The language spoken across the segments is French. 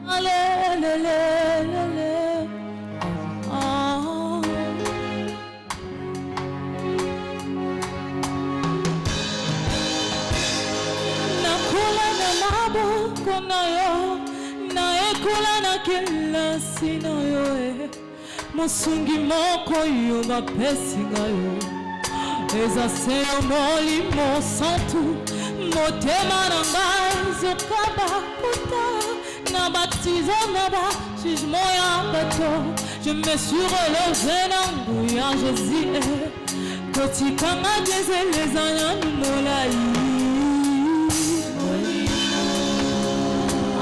Alelelelele. Ah. Nakula na maboko na yo, naekula na kelasi na yo. Mosungi moko yo bapesi na yo. Eza se molimo santu, motema na ngai zokaba kota. Na baptizo na ba jugement ya bato. Je me suis relevé na nguya Jésus. Kotikanga jezeleza na molai.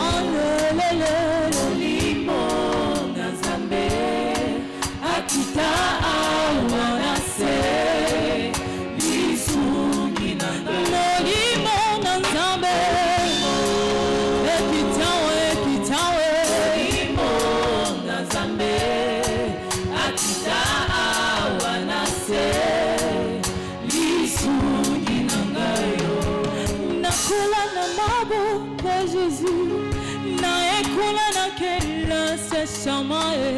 Alelele molimo na Nzambe akita awana se lisungi na molimo na Nzambe ekitawe molimo na Nzambe akita awana se lisungi na ngayo. Nakula na maboko ya Jésus, naekula na kelasi ya shamae.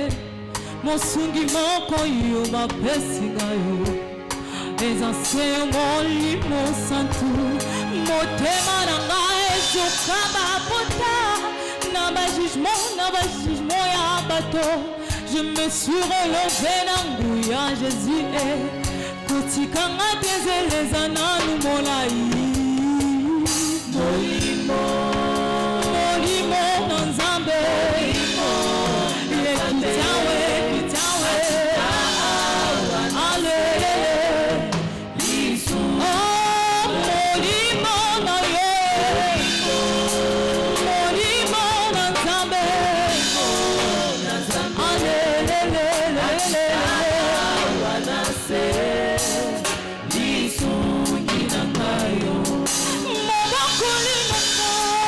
Mosungi moko yo bapesi na yo. Eza se molimo santu, motema na ngai ezokaba pota. Na ba jugement ya bato. Je me suis relevé na nguya Jésus. Kotikanga tezeleza nanu molai. Molimo na Nzambe ekitawe alelele lisu. Oh, molimo na yo, molimo na Nzambe alelele wanase lisungi na ngayo. Mobakuli na ngayo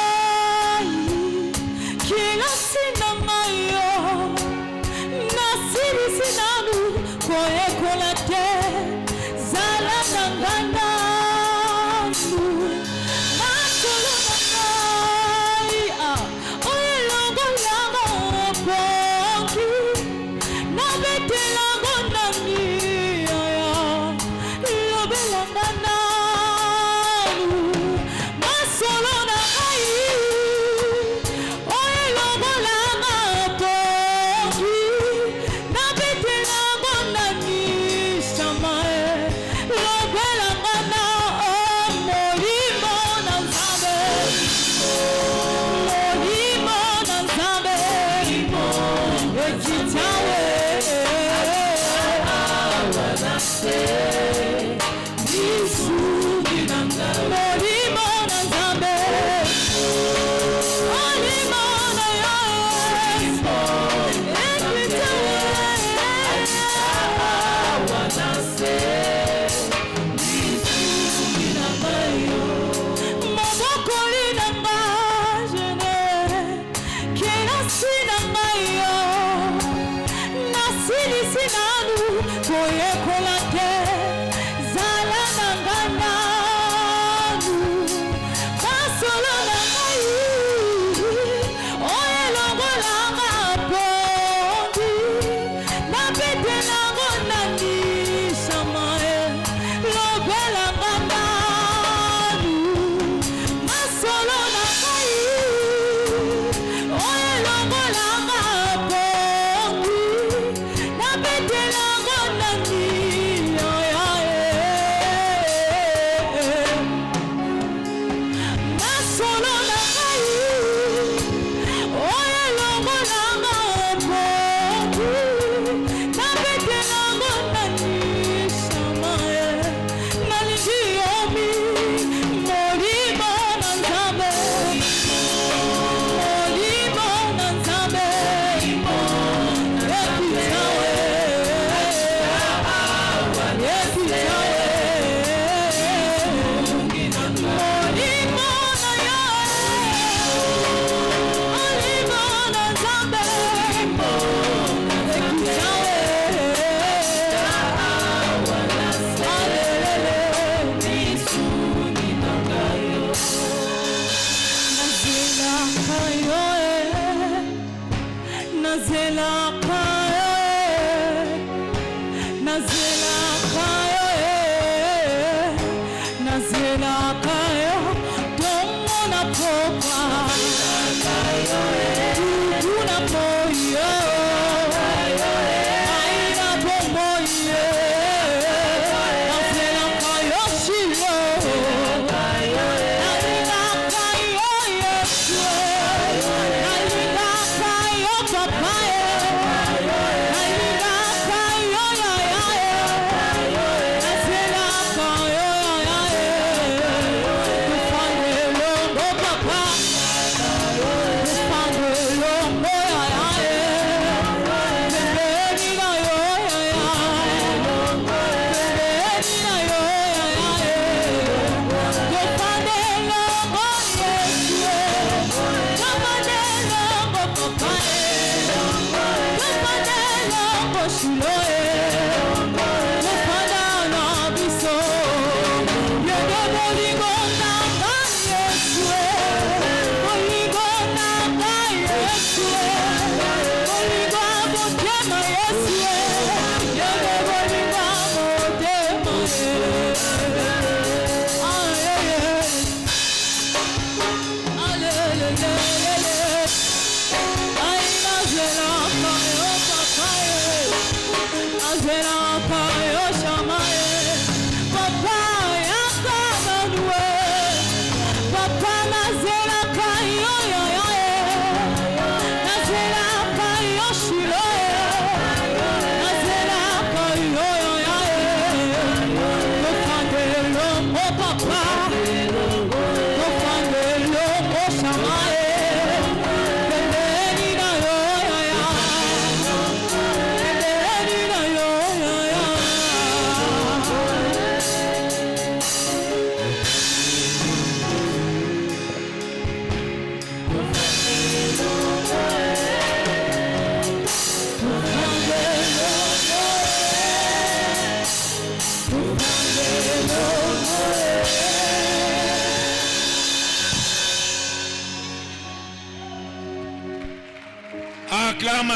Acclame.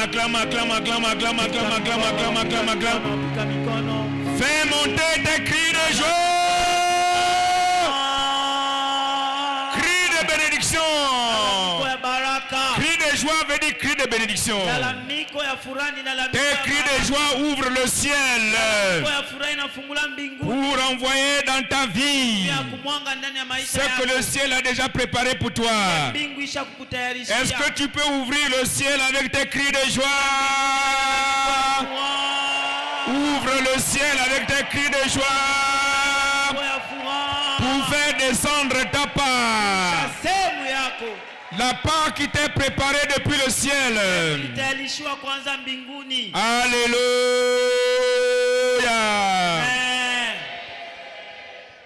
Fais monter tes cris de joie. Cris de bénédiction. Cris de joie veut dire cris de bénédiction. Tes cris de joie ouvrent le ciel pour envoyer dans ta vie ce que le ciel a déjà préparé pour toi. Est-ce que tu peux ouvrir le ciel avec tes cris de joie? Ouvre le ciel avec tes cris de joie pour faire descendre ta part. La part qui t'est préparée depuis le ciel. Alléluia.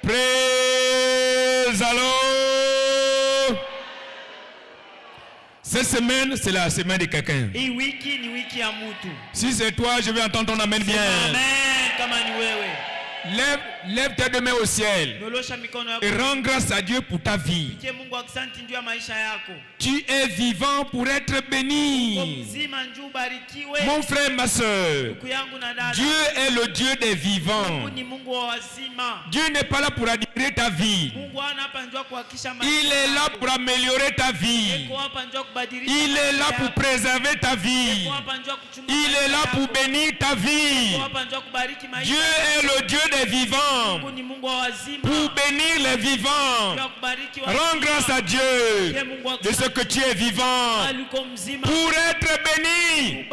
Praise the Lord. Cette semaine, c'est la semaine de quelqu'un. Si c'est toi, je vais entendre ton amen bien. Lève tes deux mains au ciel et rends grâce à Dieu pour ta vie. Tu es vivant pour être béni. Mon frère, ma soeur, Dieu est le Dieu des vivants. Dieu n'est pas là pour admirer ta vie. Il est là pour améliorer ta vie. Il est là pour préserver ta vie. Il est là pour bénir ta vie. Dieu est le Dieu des vivants. Pour bénir les vivants. Rends grâce à Dieu de ce que tu es vivant. Pour être béni.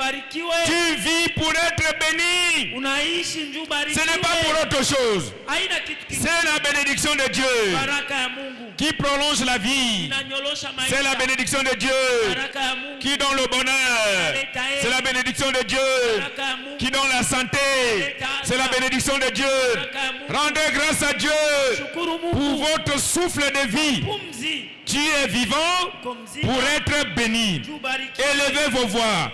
Tu vis pour être béni. Ce n'est pas pour autre chose. C'est la bénédiction de Dieu qui prolonge la vie. C'est la bénédiction de Dieu qui donne le bonheur. C'est la bénédiction de Dieu qui donne la santé. C'est la bénédiction de Dieu. Rendez grâce à Dieu pour votre souffle de vie. Tu es vivant pour être béni. Élevez vos voix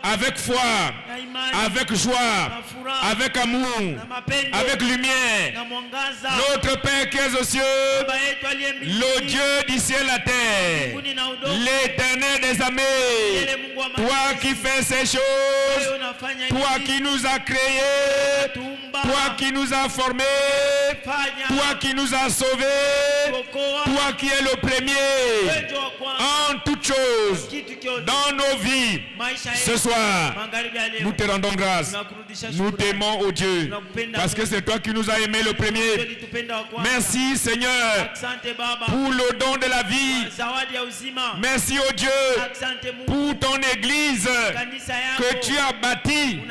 avec foi, avec joie, avec amour, avec lumière. Notre Père qui est aux cieux, le Dieu du ciel et la terre, l'Éternel des armées, Toi qui fais ces choses, toi qui nous as créés, toi qui nous as formés, toi qui nous as sauvés, toi qui es le premier en toutes choses dans nos vies. Ce soir, nous te rendons grâce. Nous t'aimons, oh Dieu, parce que c'est toi qui nous as aimés le premier. Merci Seigneur pour le don de la vie. Merci oh Dieu pour ton église que tu as bâtie.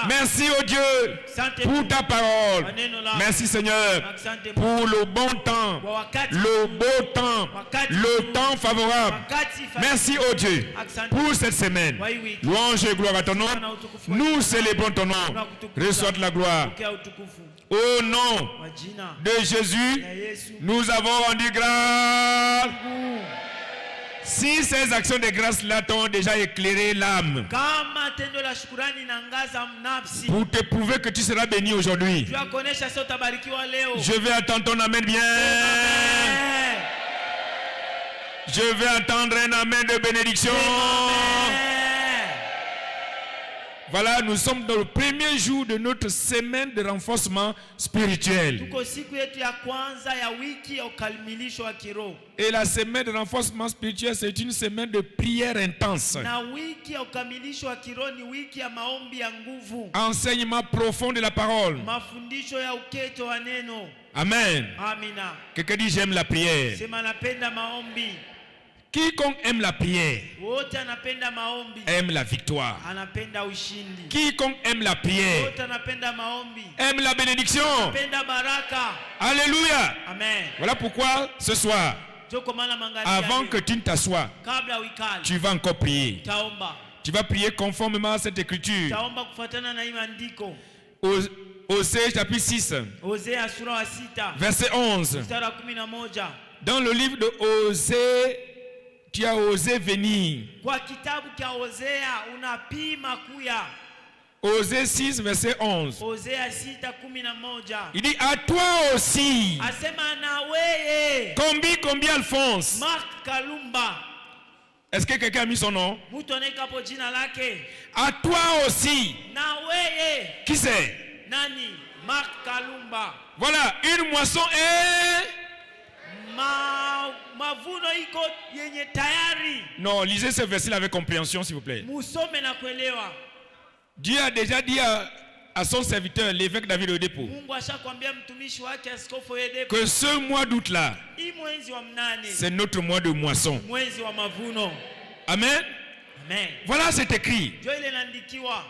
Merci oh Dieu pour ta parole. Merci Seigneur pour le bon temps, le beau temps, le temps favorable. Merci oh Dieu pour cette semaine. Louange et gloire à ton nom. Nous célébrons ton nom. Reçois de la gloire. Au nom de Jésus, nous avons rendu grâce. Si ces actions de grâce-là t'ont déjà éclairé l'âme, pour te prouver que tu seras béni aujourd'hui, je vais attendre ton amen bien. Je vais entendre un amen de bénédiction. Voilà, nous sommes dans le premier jour de notre semaine de renforcement spirituel. Et la semaine de renforcement spirituel, c'est une semaine de prière intense. Enseignement profond de la parole. Amen. Quelqu'un dit j'aime la prière. Quiconque aime la prière aime la victoire. Quiconque aime la prière aime la bénédiction. Alléluia. Amen. Voilà pourquoi ce soir, avant que tu ne t'assoies, tu vas encore prier. Tu vas prier conformément à cette écriture. Osée chapitre 6, verset 11. Dans le livre de Osée, tu as osé venir. Osée 6, verset 11. Il dit à toi aussi. Combien Alphonse? Est-ce que quelqu'un a mis son nom? À toi aussi. Qui c'est? Voilà, une moisson est... Non, lisez ce verset avec compréhension s'il vous plaît. Dieu a déjà dit à son serviteur, l'évêque David Oyedepo, que ce mois d'août là, c'est notre mois de moisson. Amen. Voilà, c'est écrit.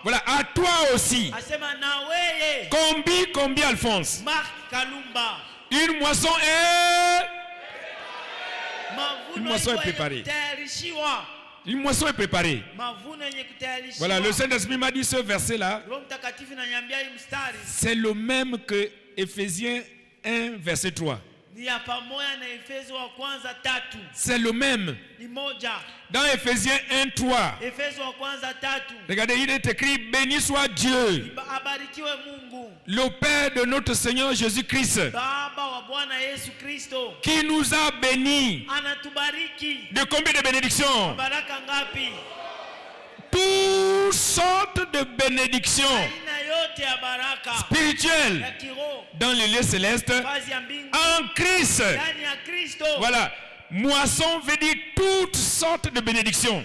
Voilà, à toi aussi. Combien Alphonse? Une moisson est... Une moisson est préparée. Une moisson est préparée. Voilà, le Saint-Esprit m'a dit ce verset-là. C'est le même que Éphésiens 1, verset 3. C'est le même. Dans Éphésiens 1, 3. Regardez, il est écrit: béni soit Dieu, le Père de notre Seigneur Jésus-Christ, qui nous a bénis. De combien de bénédictions? Toutes sortes de bénédictions spirituelles dans les lieux célestes en Christ. Voilà. Moisson veut dire toutes sortes de bénédictions.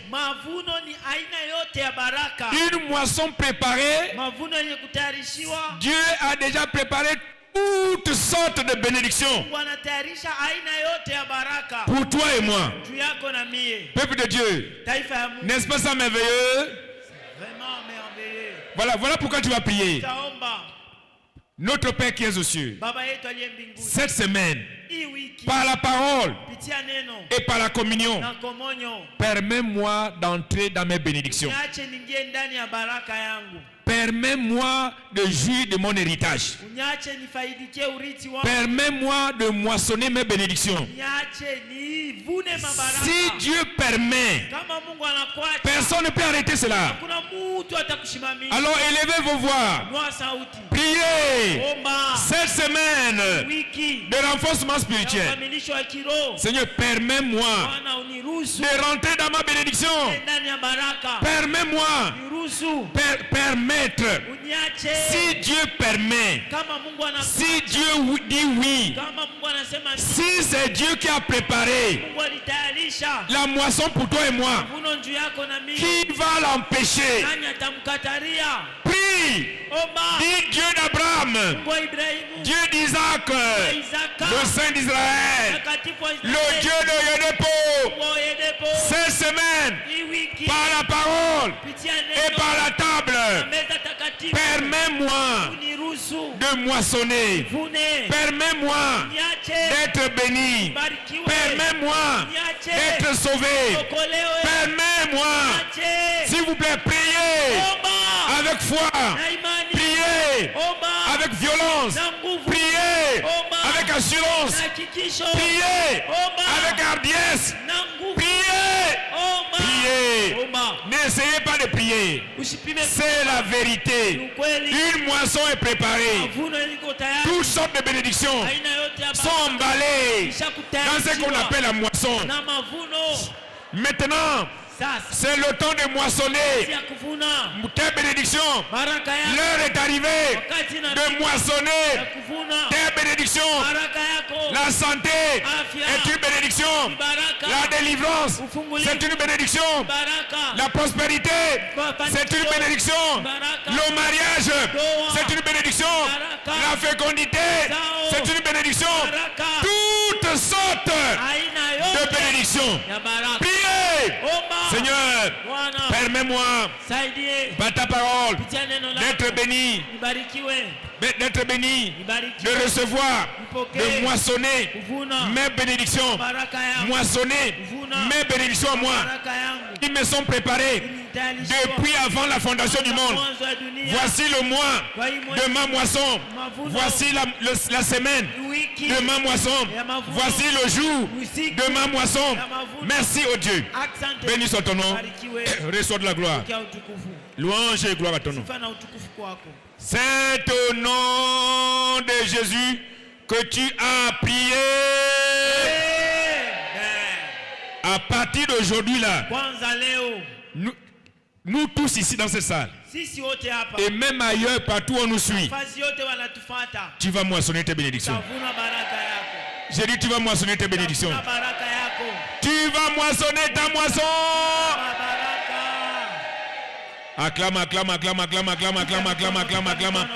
Une moisson préparée, Dieu a déjà préparé toutes sortes de bénédictions pour toi et moi. Peuple de Dieu, n'est-ce pas ça merveilleux? Voilà pourquoi tu vas prier. Notre Père qui es aux cieux, cette semaine, par la parole et par la communion, permets-moi d'entrer dans mes bénédictions. Permets-moi de jouir de mon héritage. Permets-moi de moissonner mes bénédictions. Si Dieu permet, personne ne peut arrêter cela. Alors élevez vos voix. Priez prier cette semaine de renforcement spirituel. Seigneur, permets-moi de rentrer dans ma bénédiction. Permets-moi permettre. Si Dieu permet, si Dieu dit oui, si c'est Dieu qui a préparé la moisson pour toi et moi, qui va l'empêcher? Prie. Dis Dieu d'Abraham, Dieu d'Isaac, le Saint d'Israël, le Dieu de Yedepo, cette semaine, par la parole et par la table, permets-moi de moissonner, permets-moi d'être béni, permets-moi d'être sauvé, permets-moi, s'il vous plaît, priez avec foi, priez avec violence, priez avec assurance, priez avec hardiesse, priez, priez. N'essayez pas de prier, c'est la vérité. Une moisson est préparée, toutes sortes de bénédictions sont emballées dans ce qu'on appelle la moisson. Maintenant, c'est le temps de moissonner tes bénédictions. L'heure est arrivée de moissonner tes bénédictions. La santé est une bénédiction. La délivrance, c'est une bénédiction. La prospérité, c'est une bénédiction. Le mariage, c'est une bénédiction. La fécondité, c'est une bénédiction. Toutes sortes de bénédictions. Priez. Seigneur, permets-moi par ta parole d'être béni, de recevoir, de moissonner mes bénédictions, moissonner mes bénédictions à moi, qui me sont préparées depuis avant la fondation du monde. Voici le mois de ma moisson, voici la semaine de ma moisson, voici le jour de ma moisson. Merci au Dieu. Béni soit ton nom, reçois de la gloire. Louange et gloire à ton nom. C'est au nom de Jésus que tu as prié. À partir d'aujourd'hui là, nous tous ici dans cette salle, et même ailleurs, partout où on nous suit, tu vas moissonner tes bénédictions. J'ai dit tu vas moissonner tes bénédictions. Tu vas moissonner ta moisson. Acclame, acclame, acclame, acclame, acclame, acclame, acclame, acclame, acclame.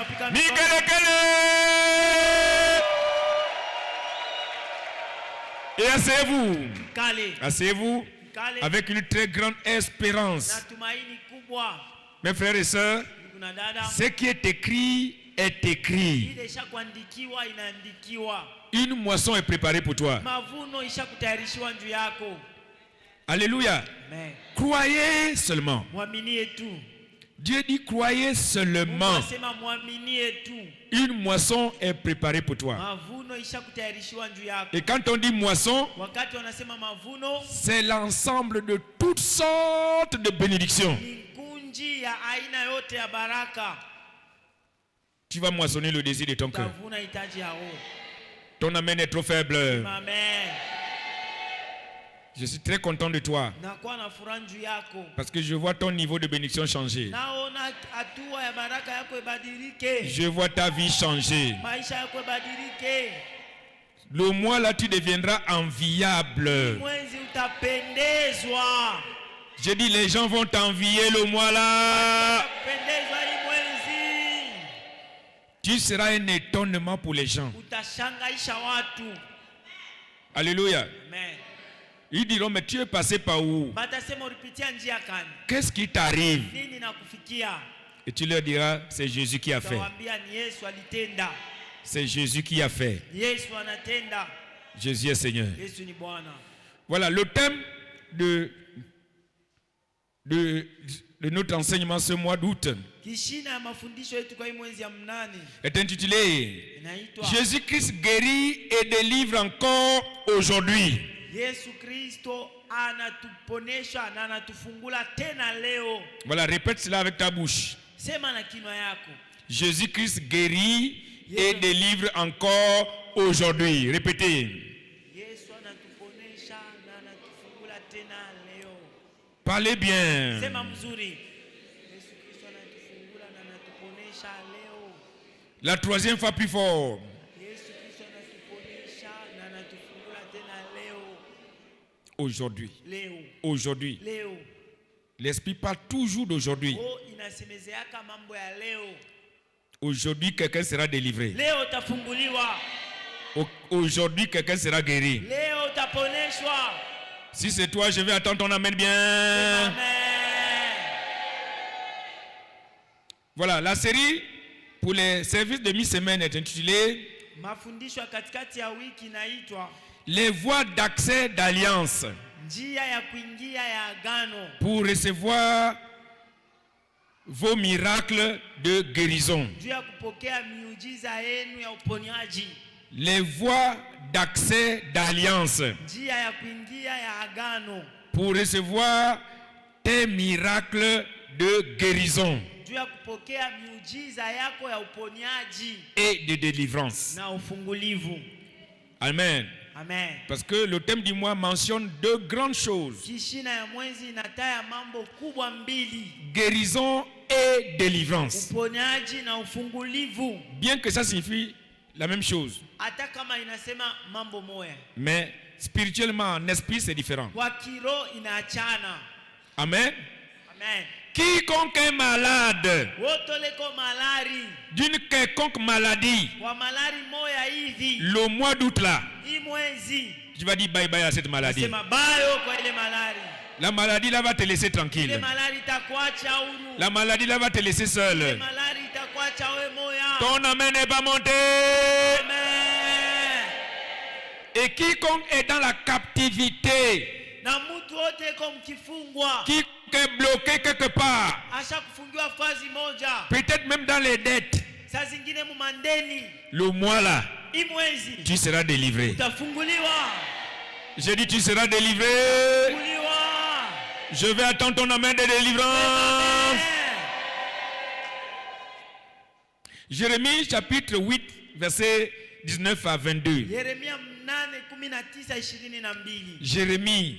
Et asseyez-vous. Asseyez-vous avec une très grande espérance. Mes frères et sœurs, ce qui est écrit est écrit. Une moisson est préparée pour toi. Alléluia. Amen. Croyez seulement. Dieu dit croyez seulement. Une moisson est préparée pour toi. Et quand on dit moisson, c'est l'ensemble de toutes sortes de bénédictions. Tu vas moissonner le désir de ton cœur. Ton amen est trop faible. Amen. Je suis très content de toi. Parce que je vois ton niveau de bénédiction changer. Je vois ta vie changer. Le mois là, tu deviendras enviable. J'ai dit, les gens vont t'envier le mois là. Tu seras un étonnement pour les gens. Alléluia. Amen. Ils diront, mais tu es passé par où? Qu'est-ce qui t'arrive? Et tu leur diras, c'est Jésus qui a fait. C'est Jésus qui a fait. Jésus est Seigneur. Voilà, le thème de notre enseignement ce mois d'août est intitulé Jésus-Christ guérit et délivre encore aujourd'hui. Voilà, répète cela avec ta bouche. Jésus-Christ guérit et délivre encore aujourd'hui. Répétez. Parlez bien. La troisième fois plus fort. Aujourd'hui. Aujourd'hui. L'Esprit parle toujours d'aujourd'hui. Aujourd'hui, quelqu'un sera délivré. Aujourd'hui, quelqu'un sera guéri. Si c'est toi, je vais attendre ton amen bien. Amen. Voilà, la série pour les services de mi-semaine est intitulée Les voies d'accès d'alliance pour recevoir vos miracles de guérison. Les voies d'accès d'alliance pour recevoir tes miracles de guérison et de délivrance. Amen. Amen. Parce que le thème du mois mentionne deux grandes choses. Guérison et délivrance. Bien que ça signifie la même chose. Mais spirituellement, en esprit, c'est différent. Amen. Amen. Quiconque est malade d'une quelconque maladie, le mois d'août là, tu vas dire bye bye à cette maladie. La maladie là va te laisser tranquille. La maladie là va te laisser seul. Ton amen n'est pas monté. Et quiconque est dans la captivité, qui est bloqué quelque part, peut-être même dans les dettes, le mois là, tu seras délivré. J'ai dit tu seras délivré. Je vais attendre ton amen de délivrance. Jérémie chapitre 8 verset 19 à 22. Jérémie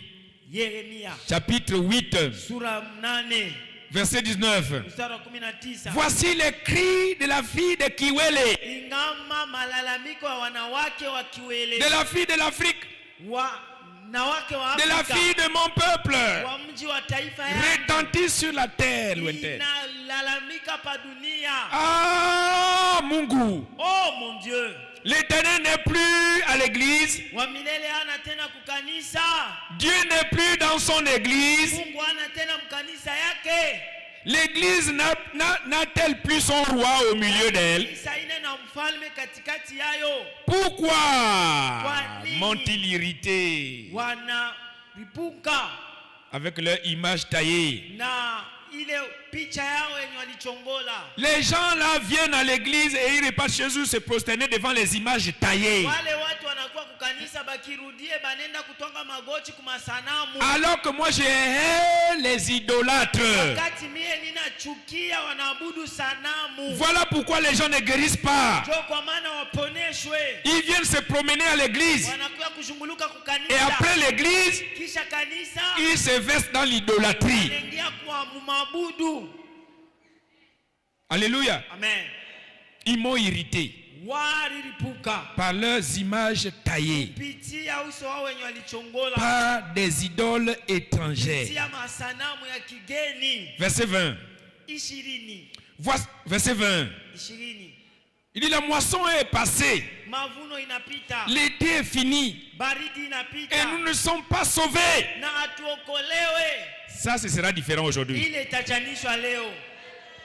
chapitre 8 verset 19. Voici les cris de la fille de Kiwele, de la fille de l'Afrique, de la fille de mon peuple, retentit sur la terre lointaine. Ah, Mungu. Oh mon Dieu. L'Éternel n'est plus à l'église. Dieu n'est plus dans son église. L'église n'a-t-elle plus son roi au milieu d'elle? Pourquoi m'ont-ils irrité avec leur image taillée? Les gens là viennent à l'église et ils repartent chez eux se prosterner devant les images taillées. Alors que moi je hais les idolâtres. Voilà pourquoi les gens ne guérissent pas. Ils viennent se promener à l'église. Et après l'église, ils se versent dans l'idolâtrie. Alléluia. Amen. Ils m'ont irrité par leurs images taillées, par des idoles étrangères. Verset 20. Verset 20. Il dit la moisson est passée, l'été est fini et nous ne sommes pas sauvés. Ça, ce sera différent aujourd'hui.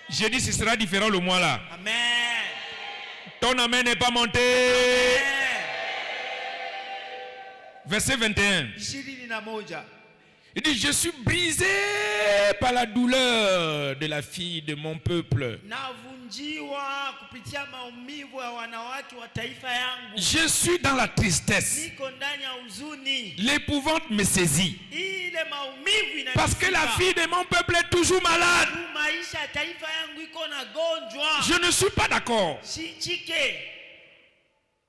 J'ai dit ce sera différent le mois là. Amen. Ton amen n'est pas monté. Amen. Verset 21. Il dit je suis brisé par la douleur de la fille de mon peuple. kuvunjiwa kupitia maumivu ya wanawake wa taifa yangu. Je suis dans la tristesse. Niko ndani ya huzuni. L'épouvante me saisit. Ile maumivu inanishika. Parce que la fille de mon peuple est toujours malade. Maisha ya taifa yangu iko na gonjwa. Je ne suis pas d'accord. Shichike.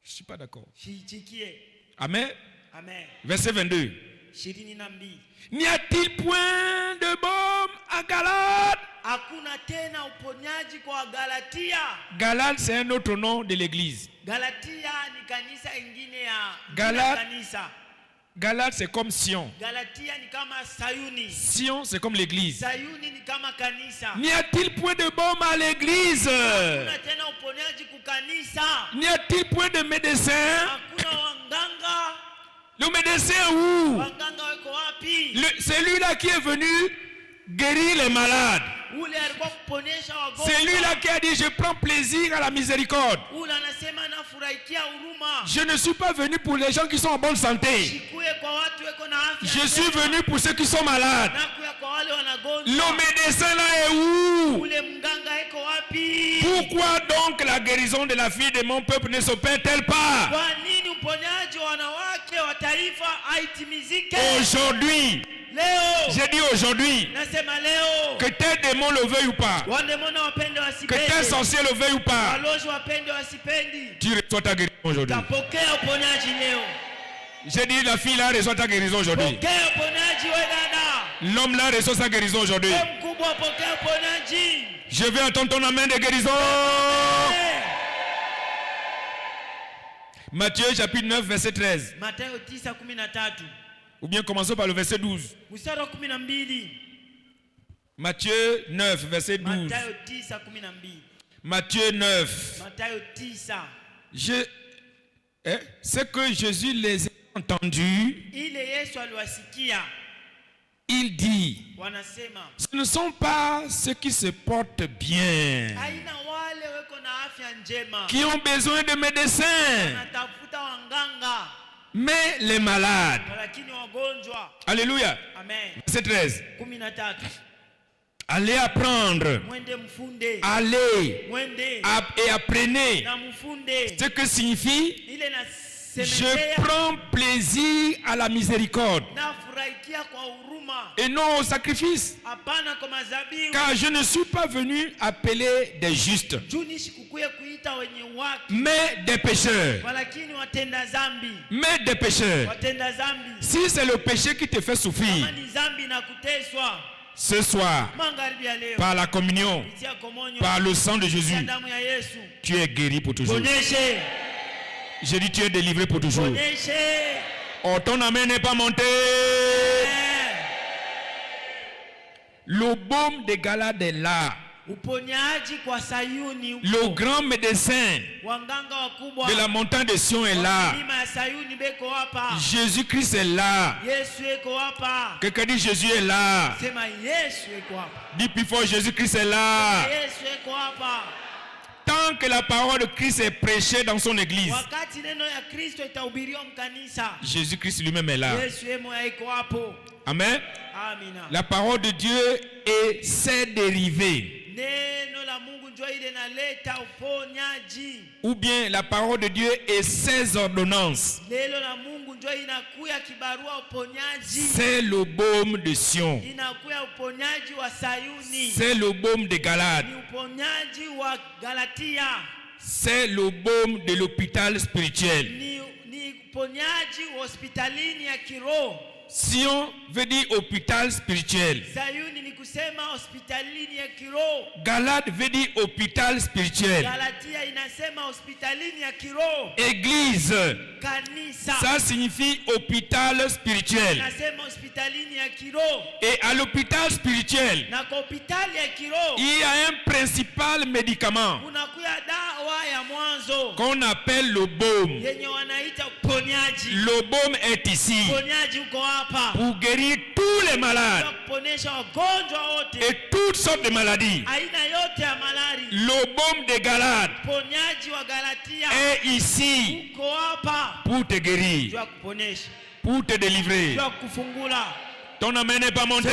Je suis pas d'accord. Shichikie. Amen. Amen. Verset 22. 22. N'y a-t-il point de baume à Galate? Hakuna tena uponyaji kwa Galatia. Galate, c'est un autre nom de l'église. Galatia ni kanisa ingine ya kanisa. Galate, c'est comme Sion. Galatia ni kama Sayuni. Sion, c'est comme l'église. Sayuni ni kama kanisa. N'y a-t-il point de baume à l'église? Hakuna tena uponyaji kukanisa. N'y a-t-il point de médecin? Hakuna wanganga. Le médecin où? Wanganga wako wapi? Celui-là qui est venu guérir les malades. C'est lui-là qui a dit je prends plaisir à la miséricorde. Je ne suis pas venu pour les gens qui sont en bonne santé. Je suis venu pour ceux qui sont malades. Le médecin là est où? Pourquoi donc la guérison de la fille de mon peuple ne s'opère-t-elle pas? Aujourd'hui, j'ai dit aujourd'hui, que tel démon le veuille ou pas, que tel sorcier le veuille ou pas, tu reçois ta guérison aujourd'hui. J'ai dit la fille là reçoit ta guérison aujourd'hui. L'homme là reçoit sa guérison aujourd'hui. Je vais entendre ton amen de guérison. Matthieu chapitre 9 verset 13. Ou bien commençons par le verset 12. Matthieu 9 verset 12. Matthieu 9. C'est que Jésus les a entendus. Il dit, ce ne sont pas ceux qui se portent bien qui ont besoin de médecins, mais les malades. Alléluia. Verset 13. Allez apprendre. Allez et apprenez ce que signifie je prends plaisir à la miséricorde et non au sacrifice, car je ne suis pas venu appeler des justes mais des pécheurs. Mais des pécheurs. Si c'est le péché qui te fait souffrir ce soir, par la communion, par le sang de Jésus, tu es guéri pour toujours. J'ai dit tu es délivré pour toujours. Oh, ton amen n'est pas monté. Le baume de Galate est là. Le grand médecin de la montagne de Sion est là. Jésus-Christ est là. Quelqu'un dit Jésus est là. Dis plus fort, Jésus-Christ est là. Tant que la parole de Christ est prêchée dans son église, Jésus-Christ lui-même est là. Amen. La parole de Dieu et ses dérivés. Ou bien la parole de Dieu et ses ordonnances. C'est le baume de Sion. C'est le baume de Galate. C'est le baume de l'hôpital spirituel. Sion veut dire hôpital spirituel. Galate veut dire hôpital spirituel. Église, ça signifie hôpital spirituel. Et à l'hôpital spiritel, il y a un principal médicament qu'on appelle le baume. Le baume est ici pour guérir tous les malades et toutes sortes de maladies. Le baume de Galate est ici pour te guérir, pour te délivrer. Ton amen n'est pas monté.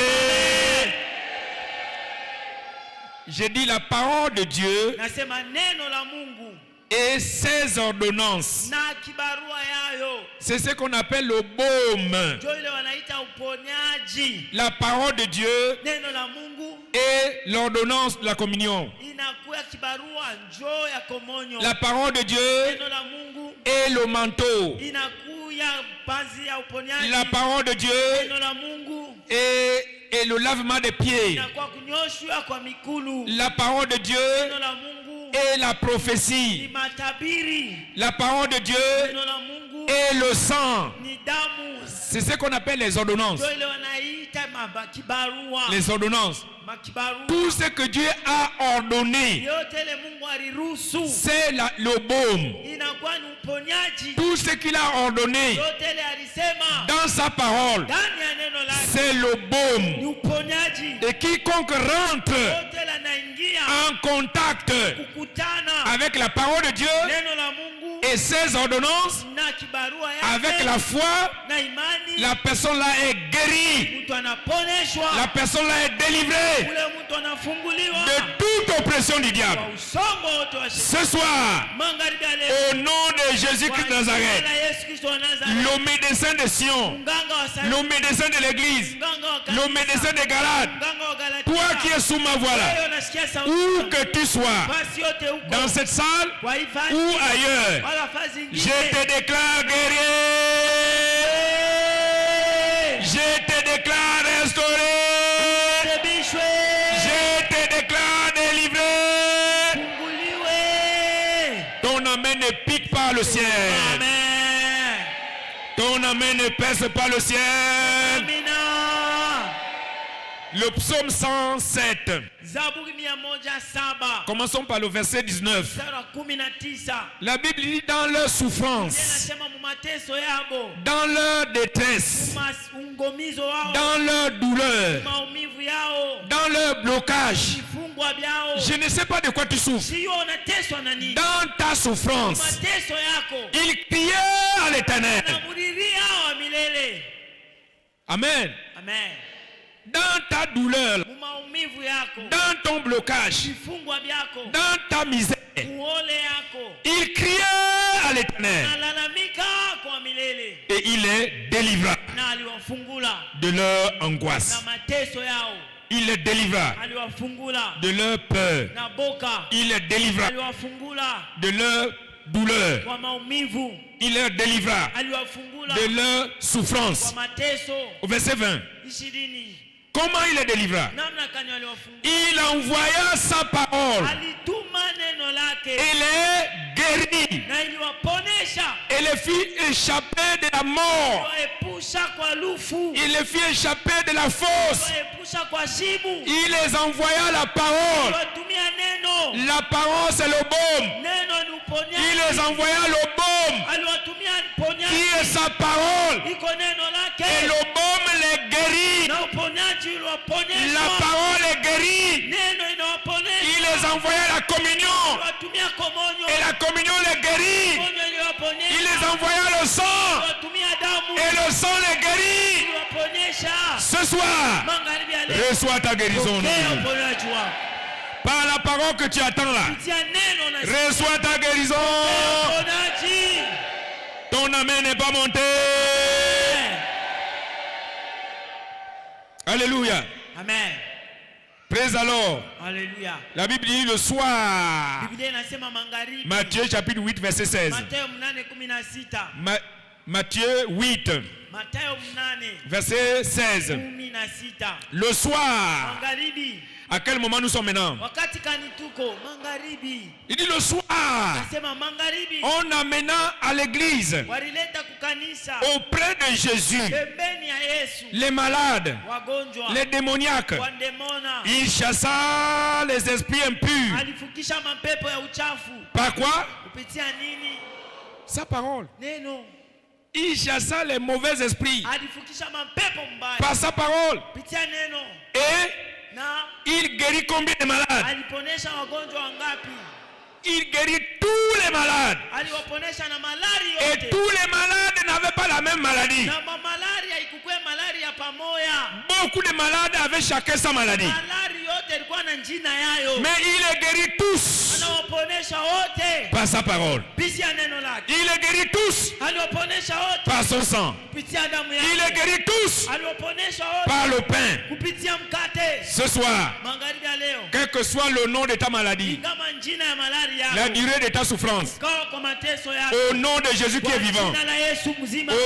J'ai dit la parole de Dieu Nasema neno la Mungu et ses ordonnances. na kibarua yayo. C'est ce qu'on appelle le baume. Ndio ile wanaita uponyaji. La parole de Dieu Neno la Mungu et l'ordonnance de la communion. inakuwa kibarua njoo ya komonyo. La parole de Dieu Neno la Mungu et le manteau. inakuya pazi ya uponyaji. La parole de Dieu Neno la Mungu et le lavement des pieds. inakuwa kunyoshwa kwa mikulu. La parole de Dieu Neno la Mungu et la ni prophétie. matabiri. La parole de Dieu Neno la Mungu et le sang. ni damu. C'est ce qu'on appelle les ordonnances. Ndio ile wanaita kibarua. Les ordonnances. Makibarua. Tout ce que Dieu a ordonné, Yote ile Mungu aliruhusu c'est le baume. inakuwa ni uponyaji. Tout ce qu'il a ordonné Yote ile alisema dans sa parole, ndani ya neno lake c'est le ni baume. uponyaji. Et quiconque rentre Yote ile anaingia en contact kukutana avec la parole de Dieu neno la Mungu et ses ordonnances, na kibarua avec yake la foi, na imani, la personne là est guérie. mtu anaponeshwa, La personne là est délivrée ule mtu anafunguliwa de toute oppression du diable. kwa usongo wote wa shetani. Ce soir, Magharibi ya leo au nom de Jésus-Christ de kwa jina Nazareth, la Yesu Kristo wa Nazareth, le médecin de Sion, mganga wa Sayuni, le médecin de l'église, mganga wa le kanisa, médecin de Galate, mganga wa Galatia, toi qui es sous ma voix là, wewe unasikia sauti où yangu, que tu sois, basi yote huko dans cette salle kwa hii fasi, ou ailleurs, wala fasi je ingine, te déclare guéri, je te déclare restauré, rebishwe, je te déclare délivré. funguliwe. Ton amen ne pique pas le ciel. Amen. Ton amen ne pèse pas le ciel. Amina. Le psaume 107. Zaburi 107. Commençons par le verset 19. Mstari wa 19. La Bible dit dans leur souffrance, Inasema mu mateso yabo, dans leur détresse, ungomizo wao, dans leur douleur, maumivu yao, dans leur blocage. vifungwa vyao. Je ne sais pas de quoi tu souffres. Sio unateswa na nini? Dans ta souffrance, Mateso yako. il criait à l'Éternel. Namuriria wa milele. Amen. Amen. Dans ta douleur, Mu maumivu yako, dans ton blocage, vifungwa vyako, dans ta misère, uole yako, il criait à l'Éternel nalalamika kwa milele, et il les délivra na aliwafungula de leur na angoisse. mateso yao, Il les délivra aliwafungula de leur peur. na boka, Il les délivra aliwafungula de leur douleur. kwa maumivu, Il les délivra aliwafungula de leur kwa souffrance. mateso. Au verset 20. 20. Comment il les délivra? Namna gani aliwafungula? Il envoya sa parole Alituma neno lake et les guérit na iliwaponesha, et les fit échapper de la mort. iliwaepusha kwa lufu, Il les fit échapper de la fosse. iliwaepusha kwa shimu, Il les envoya la parole. iliwatumia neno. La parole c'est le baume. Neno ni Il les uponyaji, envoya le baume aliwatumia qui uponyaji, est sa parole. iko neno Et lake le baume les guérit. na uponyaji La uliwaponesha, parole les guérit. neno Il inawaponesha, les envoya la communion. iliwatumia komonyo, Et la communion les guérit. komonyo Il iliwaponesha, les envoya le sang. iliwatumia damu, Et le sang les guérit. iliwaponesha. Ce soir, Magharibi ya leo, reçois ta guérison. pokea uponyaji wako Par la parole que tu attends là, kupitia neno na reçois ta guérison. uponyaji. Ton amen n'est pas monté. Alléluia. Amen. Praise alors. Haleluya. La Bible dit le soir. Biblia inasema magharibi. Matthieu chapitre 8 verset 16. Mathayo 8:16. Matthieu 8 Mathayo 8 verset 16. 16. Le soir. Magharibi. À quel moment nous sommes maintenant? Wakati kani tuko magharibi. Il dit le soir. Nasema magharibi. On amena à l'église Walileta kukanisa auprès de Jésus pembeni ya Yesu les malades, wagonjwa, les démoniaques. wandemona. Il chassa les esprits impurs. Alifukisha mapepo ya uchafu. Par quoi? Kupitia nini? Sa parole. Neno. Il chassa les mauvais esprits Alifukisha mapepo mbaya. par sa parole. Kupitia neno. Et Na il guérit combien de malades? aliponesha wagonjwa wangapi? Il guérit tous les malades. Aliwaponesha na malari Et yote. tous les malades n'avaient pas la même maladie. Na malaria ikukue malaria pamoja. Beaucoup de malades avaient chacun sa maladie. Malari yote Mais il les guérit tous par sa parole. Il les guérit tous par son sang. Il les guérit tous par le pain. Ce soir, quel que soit le nom de ta maladie, la durée de ta souffrance, au nom de Jésus qui est vivant,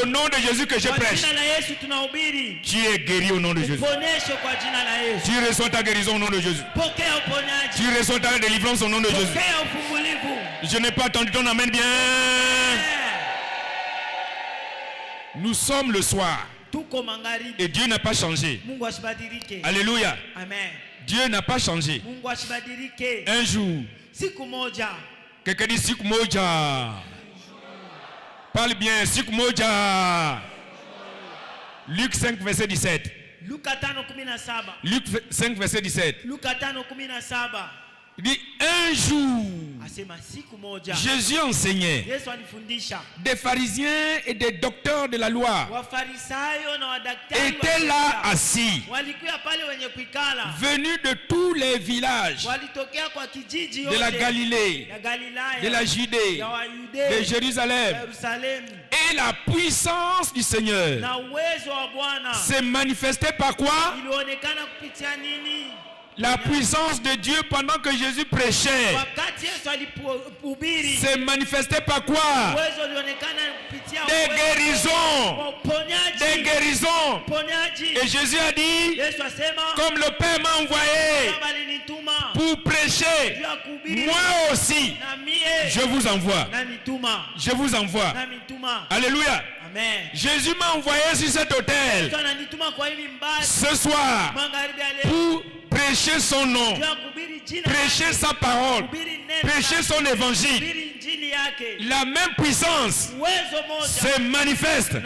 au nom de Jésus que je prêche, tu es guéri au nom de Jésus. Tu reçois ta guérison au nom de Jésus. Tu reçois ta délivrance au nom de Jésus. Je n'ai pas entendu ton amen bien. Nous sommes le soir. Et Dieu n'a pas changé. Alléluia. Dieu n'a pas changé. Un jour. Quelqu'un dit siku moja. Parle bien, siku moja. Luc 5 verset 17. Luc 5 verset 17. Il dit un jour, Jésus enseignait. Des pharisiens et des docteurs de la loi étaient là assis, venus de tous les villages de la Galilée, de la Judée, de Jérusalem. Et la puissance du Seigneur s'est manifestée par quoi? La puissance de Dieu pendant que Jésus prêchait s'est manifestée par quoi? Des guérisons. Des guérisons. Et Jésus a dit, comme le Père m'a envoyé pour prêcher, moi aussi, je vous envoie. Je vous envoie. Alléluia. Jésus m'a envoyé sur cet autel ce soir pour prêcher son nom, prêcher sa parole, prêcher son évangile. La même puissance se manifeste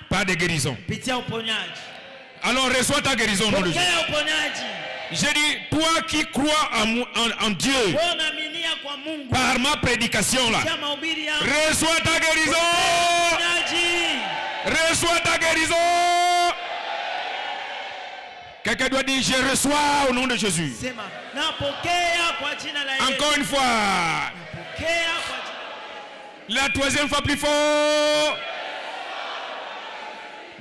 par des guérisons. Alors reçois ta guérison. J'ai dit, toi qui crois en Dieu, par ma prédication là, reçois ta guérison. Reçois ta guérison. Quelqu'un doit dire, je reçois au nom de Jésus. Encore une fois. La troisième fois plus fort.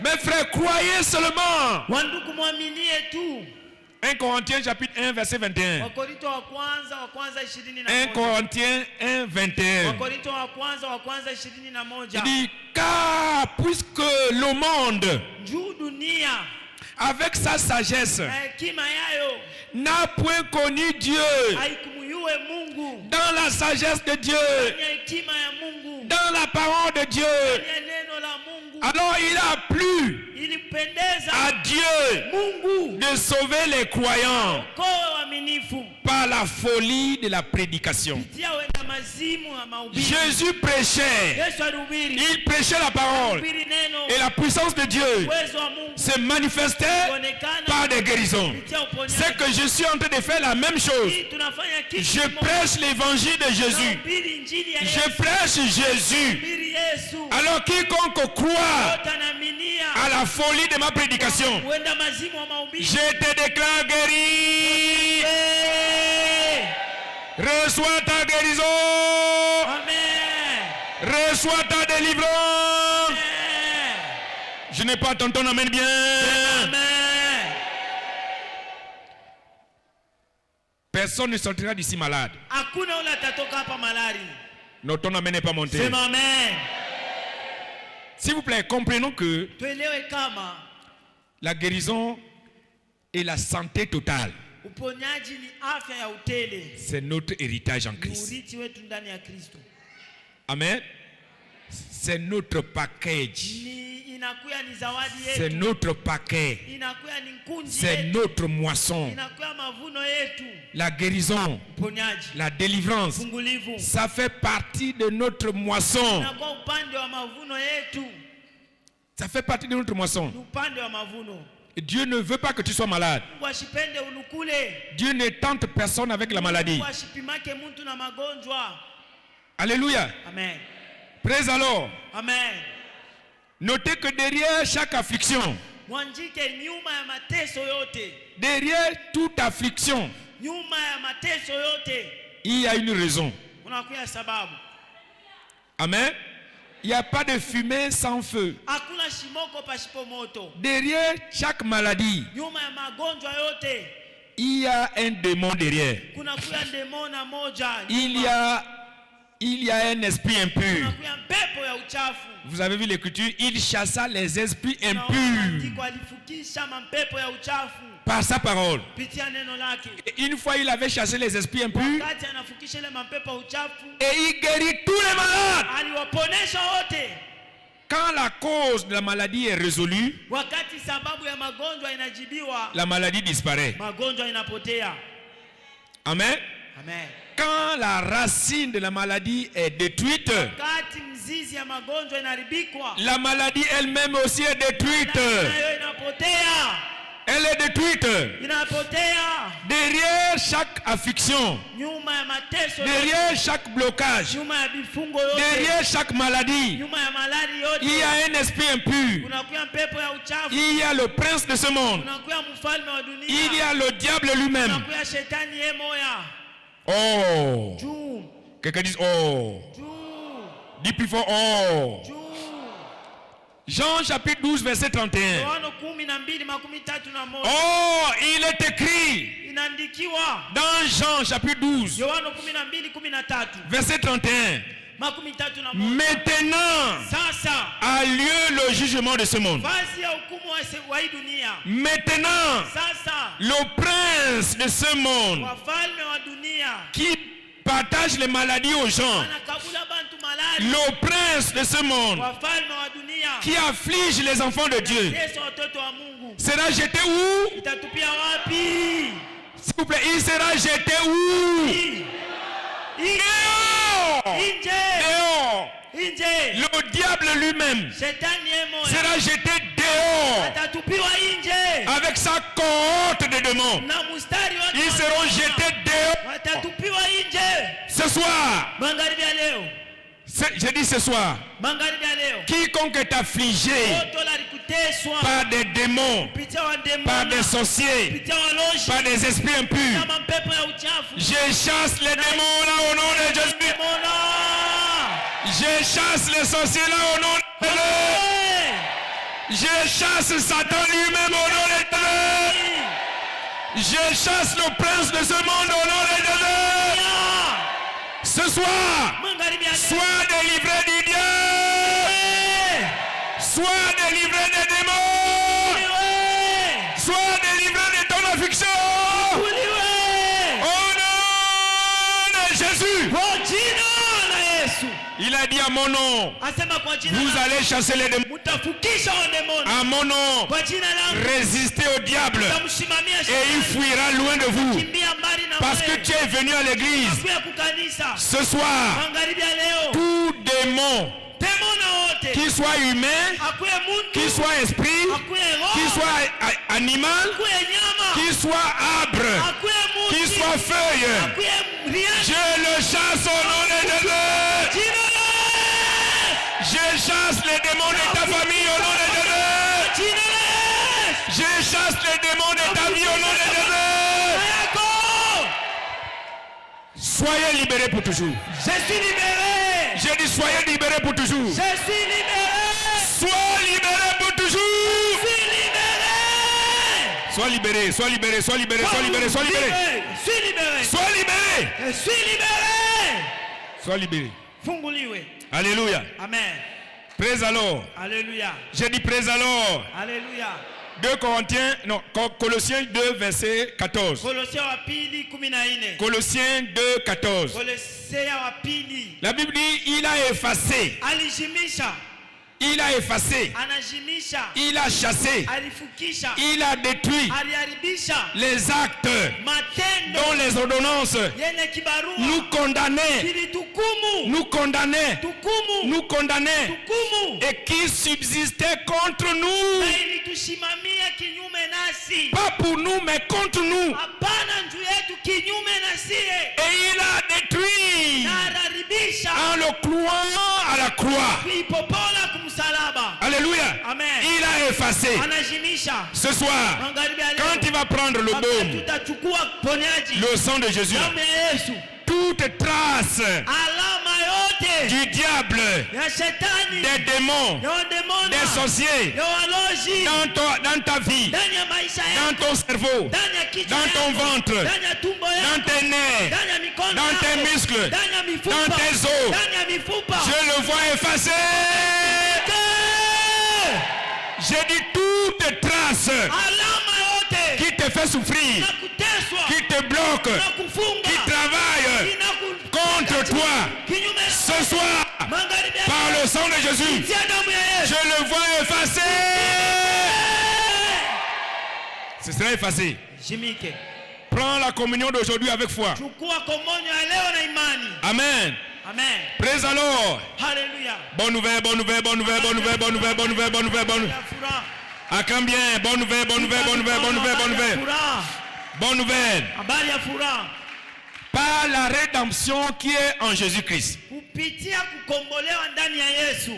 Mes frères, croyez seulement. 1 Corinthiens chapitre 1 verset 21. 1 Corinthiens 1 21. Il dit, car puisque le monde avec sa sagesse n'a point connu Dieu, dans la sagesse de Dieu, dans la parole de Dieu, alors il a plu à Dieu de sauver les croyants par la folie de la prédication. Jésus prêchait, il prêchait la parole et la puissance de Dieu se manifestait par des guérisons. C'est que je suis en train de faire la même chose. Je prêche l'évangile de Jésus. Je prêche Jésus. Alors quiconque croit à la folie de ma prédication, je te déclare guéri. Reçois ta guérison. Amen. Reçois ta délivrance. Amen. Je n'ai pas entendu ton amen bien. Amen. Personne ne sortira d'ici malade. Non, ton amen n'est pas monté. C'est ma main. S'il vous plaît, comprenons que la guérison et la santé totale, c'est notre héritage en Christ. Amen. C'est notre package. C'est notre paquet. C'est notre moisson. La guérison, la délivrance, ça fait partie de notre moisson. Ça fait partie de notre moisson. Dieu ne veut pas que tu sois malade. Dieu ne tente personne avec la maladie. Alléluia. Amen. Praise alors. Amen. Notez que derrière chaque affliction, Mwandike nyuma ya mateso yote. Derrière toute affliction, Nyuma ya mateso yote. il y a une raison. Unakuya sababu. Amen. Il n'y a pas de fumée sans feu. Hakuna shimoko pasipo moto. Derrière chaque maladie, Nyuma ya magonjwa yote. il y a un démon derrière. Kuna kuya demona moja. Il y a un esprit impur. Kuna kuya pepo ya uchafu. Vous avez vu l'écriture, il chassa les esprits impurs par sa parole. Et une fois il avait chassé les esprits impurs et il guérit tous les malades. Quand la cause de la maladie est résolue, la maladie disparaît. Amen. Amen. Quand la racine de la maladie est détruite, la maladie elle-même aussi est détruite. Elle est détruite. Derrière chaque affliction, derrière chaque blocage, derrière chaque maladie, il y a un esprit impur. Il y a le prince de ce monde. Il y a le diable lui-même. Oh. Quelqu'un dit oh. Dis plus fort oh. Jean chapitre 12 verset 31. Oh, il est écrit dans Jean chapitre 12 verset 31. Maintenant a lieu le jugement de ce monde. Maintenant le prince de ce monde qui partage les maladies aux gens, le prince de ce monde qui afflige les enfants de Dieu, sera jeté où? S'il vous plaît, il sera jeté où? Dehors. Le diable lui-même sera jeté dehors avec sa cohorte de démons. Ils seront jetés dehors. Ce soir, je dis ce soir, quiconque est affligé par des démons, par des sorciers, par des esprits impurs, je chasse les démons là au nom de Jésus. Je chasse les sorciers là au nom de Jésus. Je chasse Satan lui-même au nom de Jésus. Je chasse le prince de ce monde au nom de Jésus. Ce soir, sois délivré du diable. Sois délivré des démons. Sois délivré de ton affliction. Au nom de Jésus. Il a dit à mon nom, vous allez chasser les démons. À mon nom, résistez au diable et il fuira loin de vous. Parce que tu es venu à l'église. Ce soir, tout démon, qu'il soit humain, qu'il soit esprit, qu'il soit animal, qu'il soit arbre, qu'il soit feuille, je le chasse au nom de Jésus. Je chasse les démons de ta famille au nom de Jésus. Je chasse les démons de ta vie au nom de Jésus. Soyez libérés pour toujours. Je suis libéré. J'ai dit soyez libérés pour toujours. Je suis libéré. Sois libéré pour toujours. Je suis libéré. Sois libéré, sois libéré, sois libéré, sois libéré, sois libéré. Je suis libéré. Sois libéré. Je suis libéré. Sois libéré. Funguliwe. Alléluia. Amen. Praise alors. Alléluia. J'ai dit praise alors. Alléluia. 2 Corinthiens, non, Colossiens 2 verset 14. Colossiens 2 14. La Bible dit il a effacé. Il a effacé, il a chassé, il a détruit les actes dont les ordonnances nous condamnaient, et qui subsistaient contre nous, pas pour nous mais contre nous, et il a détruit en le clouant à la croix. Alléluia. Amen. Il a effacé. Anajimisha. Ce soir, Magharibi ya leo. quand il va prendre le baume, tutachukua ponyaji. le sang de Jésus, Damu ya Yesu. toute trace Alama yote du diable, ya shetani, des démons, ya wademona, des sorciers, ya waloji, dans ta vie, ndani ya maisha yako, dans ton cerveau, ndani ya kichwa dans ton yako, ventre, ndani ya tumbo dans yako, tes nerfs, ndani ya mikono dans yako, tes muscles, ndani ya mifupa, dans tes os. ndani ya mifupa. Je le vois effacé. J'ai dit toute trace Alama yote qui te fait souffrir, na kuteswa, qui te bloque, na kufunga, qui travaille contre toi, kinyume ce soir, magharibi ya par le sang de Jésus, kupitia damu ya Yesu. je le vois effacé. Ce sera effacé. Jimike. Prends la communion d'aujourd'hui avec foi. Chukua komonyo ya leo na imani. Amen. Amen. Praise alors. Hallelujah. Bonne nouvelle, bonne nouvelle, bonne nouvelle, bonne nouvelle, bonne nouvelle, bonne nouvelle, bonne nouvelle, bonne nouvelle. Ya furaha. Acclame bien. Bonne nouvelle, bonne nouvelle, bonne nouvelle, bonne nouvelle, bonne nouvelle. Furaha. Bonne nouvelle. Habari ya furaha. Par la rédemption qui est en Jésus-Christ. Kupitia kukombolewa ndani ya Yesu.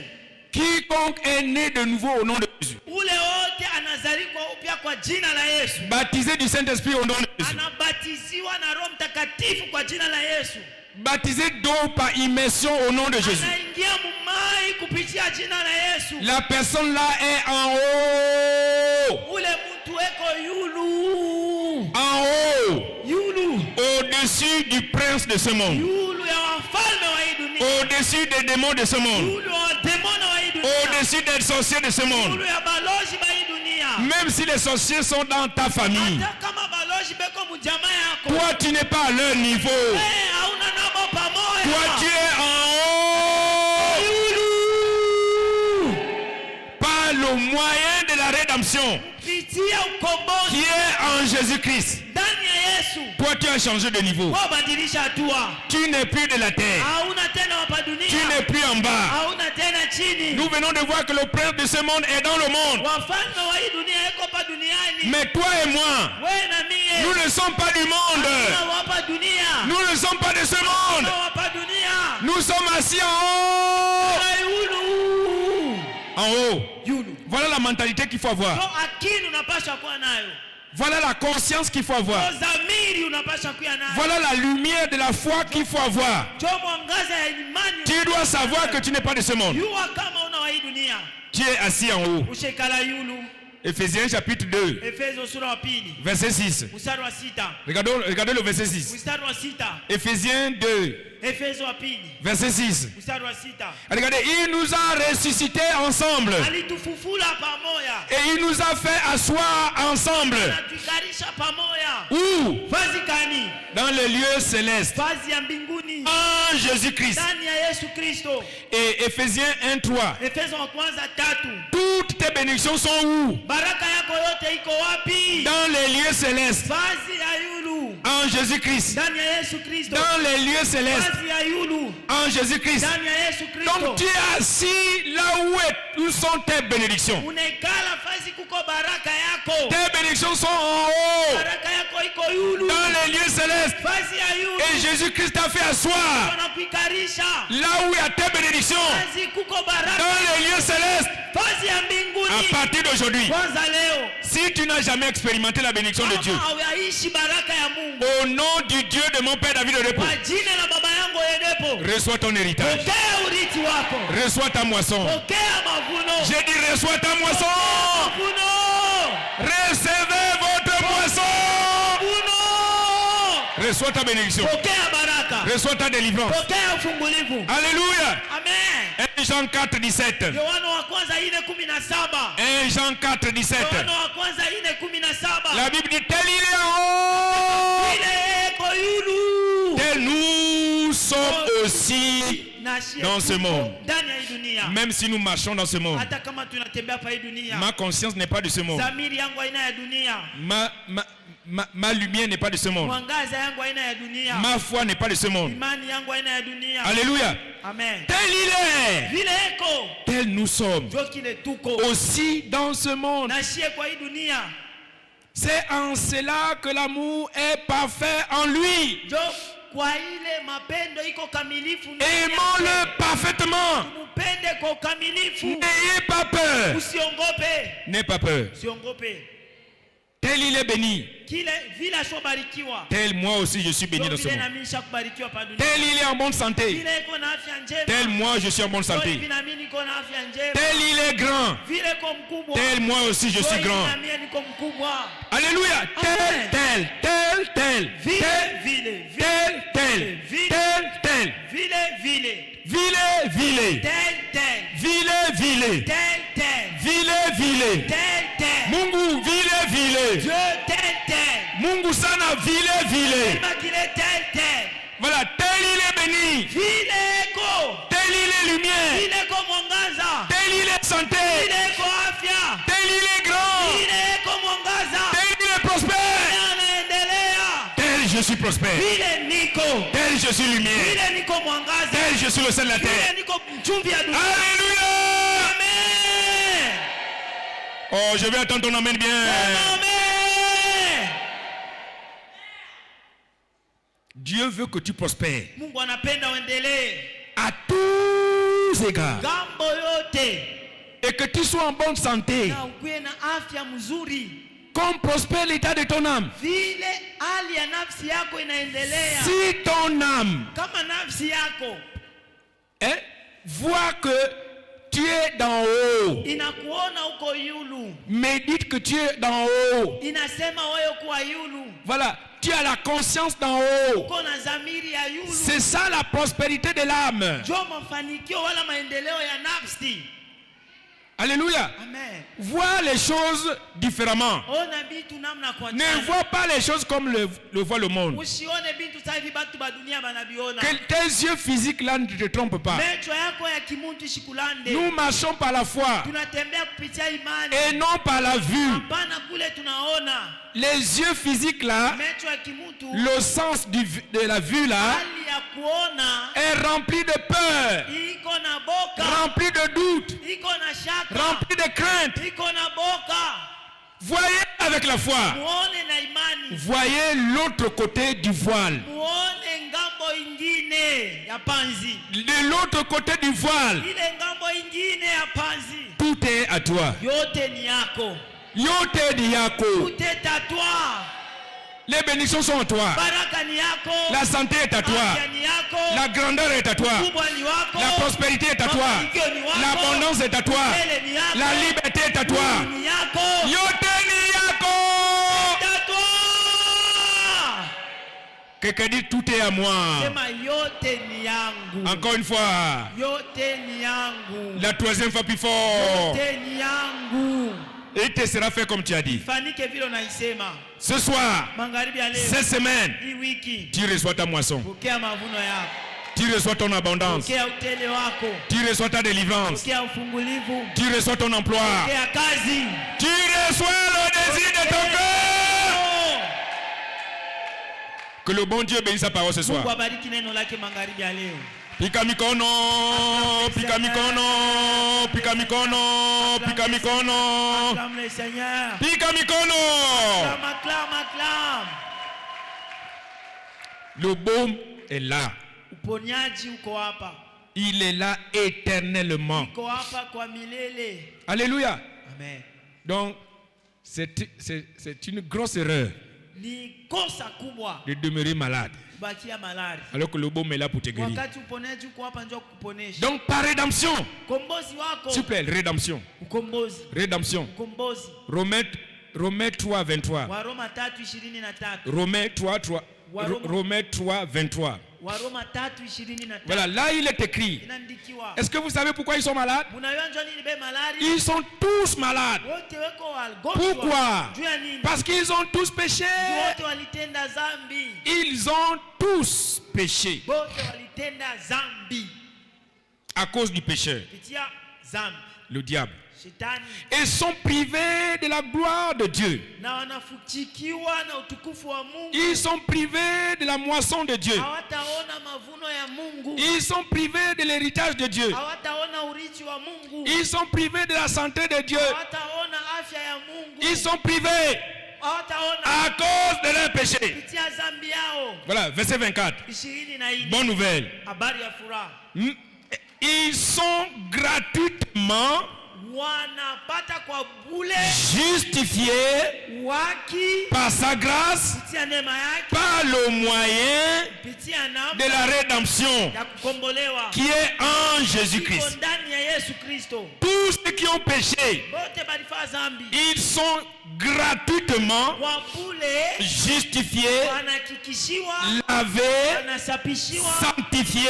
Quiconque est né de nouveau au nom de Jésus. Ule wote anazaliwa upya kwa jina la Yesu. Baptisé du Saint-Esprit au nom de Jésus. Anabatiziwa na Roho Mtakatifu kwa jina la Yesu. Baptisé d'eau par immersion au nom de Jésus. Anaingia mumai kupitia jina la Yesu. La personne là est en haut. Ule mtu eko yulu. En haut. Yulu. Au-dessus du prince de ce monde. Yulu ya wafalme wa hii dunia. Au-dessus des démons de ce monde. Yulu ya demona wa hii dunia. Au-dessus des sorciers de ce monde. Yulu ya balozi ba hii dunia. Même si les sorciers sont dans ta famille, Hata kama balozi beko mjamaa yako. toi tu n'es pas à leur niveau. Hauna nabo pamoja. Toi tu es en haut. Yulu. Par le moyen de la rédemption Kupitia ukombozi qui est en Jésus-Christ. ndani ya Yesu. Toi tu as changé de niveau. Kwa badilisha hatua. Tu n'es plus de la terre. Hauna tena hapa dunia. Tu n'es plus en bas. Hauna tena chini. Nous venons de voir que le prince de ce monde est dans le monde. Wafalme wa hii dunia iko hapa duniani. Mais toi et moi, Wewe na mie. nous ne sommes pas du monde. Hatuna hapa dunia. Nous ne sommes pas de ce monde. Hatuna hapa dunia. Nous sommes assis en haut. Kuna yulu. En haut. Yulu. Voilà la mentalité qu'il faut avoir. So akili unapaswa kuwa nayo. Voilà la conscience qu'il faut avoir. So dhamiri unapaswa kuwa nayo. Voilà la lumière de la foi qu'il faut avoir. So mwangaza ya imani. Tu dois savoir que tu n'es pas de ce monde. Yua kama una wa hii dunia. Tu es assis en haut. Ushekala yulu. Éphésiens chapitre 2, Efeso sura wa pili. verset 6. Mstari wa 6. Regardez le verset 6. Mstari wa 6. Éphésiens 2, Efeso wa pili. verset 6. Mstari wa 6. Regardez, il nous a ressuscités ensemble. Alitufufula pamoja. Et il nous a fait asseoir ensemble. Anatuikarisha pamoja. Où? Vazi kani? Dans les lieux célestes. Vazi ya mbinguni. En Jésus-Christ. Ndani ya Yesu Kristo. Et Éphésiens 1, 3. Efeso wa kwanza 3. Toutes tes bénédictions sont où? Baraka yako yote iko wapi? Dans les lieux célestes. Vazi ya yulu. En Jésus-Christ. Ndani ya Yesu Kristo. Dans les lieux célestes. Vazi ya yulu. En Jésus-Christ. Ndani ya Yesu Kristo. Donc tu es assis là où sont tes bénédictions. Unaikala fazi kuko baraka yako. Tes bénédictions sont en haut. Baraka yako iko yulu. Dans les lieux célestes. Vazi ya yulu. Et Jésus-Christ t'a fait asseoir Wanakuikarisha. là où il y a tes bénédictions. Vazi kuko baraka. Dans les lieux célestes. Vazi ya mbinguni. À partir d'aujourd'hui, Kwanza leo. si tu n'as jamais expérimenté la bénédiction de Dieu, Kama hauishi baraka ya Mungu. au nom du Dieu de mon Père David de repos, Kwa jina la baba yangu Edepo. reçois ton héritage. Pokea urithi wako. Reçois ta moisson. Pokea mavuno. J'ai dit reçois ta moisson. Mavuno. Recevez votre moisson. Mavuno. Reçois ta bénédiction. Pokea baraka. Reçois ta délivrance. Pokea ufungulivu. Alléluia. Amen. 1 Jean 4, 17. Yohana wa kwanza 4:17. 1 Jean 4, 17. Yohana wa kwanza 4:17. La Bible dit tel il est en haut, Ile eko yulu. tel nous sommes aussi Nashie dans ce monde. ndani ya hii dunia. Même si nous marchons dans ce monde, Hata kama tunatembea hapa hii dunia. ma conscience n'est pas de ce monde. Dhamiri yangu haina ya dunia. Ma lumière n'est pas de ce monde. Mwangaza yangu haina ya dunia. Ma foi n'est pas de ce monde. Imani yangu haina ya dunia. Alléluia. Amen. Tel il est, Vile eko. tel nous sommes Jo kile tuko. aussi dans ce monde. Nashie kwa hii dunia. C'est en cela que l'amour est parfait en lui. Jo kwa ile mapendo iko kamilifu. Aimons-le parfaitement. Tumupende kwa ukamilifu. N'ayez pas peur. Usiogope. N'ayez pas peur. Usiogope. Tel il est béni. Tel moi aussi je suis béni dans ce monde. Tel il est en bonne santé. Tel moi je suis en bonne santé. Tel il est grand. Tel moi aussi je suis grand. Alléluia. Tel, tel, tel, tel. Tel, tel, tel. Tel, tel. Vile, vile. Vile, vile. Vile, vile. Mungu vile, vile. Mungu sana vile, vile. Voilà, tel il est béni. Tel il est lumière. Tel il est santé. Tel il est grand. Tel il est prospère. Tel je suis prospère. Tel je suis lumière. Tel je suis le sel de la terre. Alléluia. Oh, je vais attendre ton amen bien. Dieu veut que tu prospères à tous égards et que tu sois en bonne santé, comme prospère l'état de ton âme. Si ton âme voit que tu es d'en haut, médite que tu es d'en haut, voilà, tu as la conscience d'en haut. C'est ça la prospérité de l'âme. Alléluia. Amen. Vois les choses différemment. Ne vois pas les choses comme le voit le monde. Que tes yeux physiques là ne te trompent pas. Nous marchons par la foi et non par la vue. Les yeux physiques là, le sens de la vue là est rempli de peur, rempli de doute, rempli de crainte. Voyez avec la foi. Voyez l'autre côté du voile. De l'autre côté du voile, tout est à toi. Yote ni yako. Les bénédictions sont à toi. La santé est à toi. La grandeur est à toi. La prospérité est à toi. L'abondance est à toi. La liberté est à toi. Yote ni yako. Quelqu'un dit tout est à moi. Encore une fois. La troisième fois plus fort. Et il te sera fait comme tu as dit. Ce soir, cette semaine, tu reçois ta moisson. Tu reçois ton abondance. Tu reçois ta délivrance. Tu reçois ton emploi. Tu reçois le désir de ton cœur. Que le bon Dieu bénisse sa parole ce soir. Pika mikono, pika mikono, pika mikono, pika mikono. Acclame le Seigneur. Pika mikono. Acclame. Le baume est là. Il est là éternellement. Alléluia. Amen. Donc, c'est une grosse erreur de demeurer malade. Alors que le baume est là pour te guérir. Donc par rédemption, s'il vous plaît, rédemption. Rédemption. Romains 3, 23. Romains 3, 23. Voilà, là il est écrit. Est-ce que vous savez pourquoi ils sont malades? Ils sont tous malades. Pourquoi? Parce qu'ils ont tous péché. Ils ont tous péché à cause du pécheur, le diable, et sont privés de la gloire de Dieu. Ils sont privés de la moisson de Dieu. Ils sont privés de l'héritage de Dieu. Ils sont privés de la santé de Dieu. Ils sont privés. à cause de leur péché. Voilà, verset 24. Bonne nouvelle. Ils sont gratuitement justifiés par sa grâce, par le moyen de la rédemption qui est en Jésus-Christ. Tous ceux qui ont péché, ils sont gratuitement justifiés, lavés, sanctifiés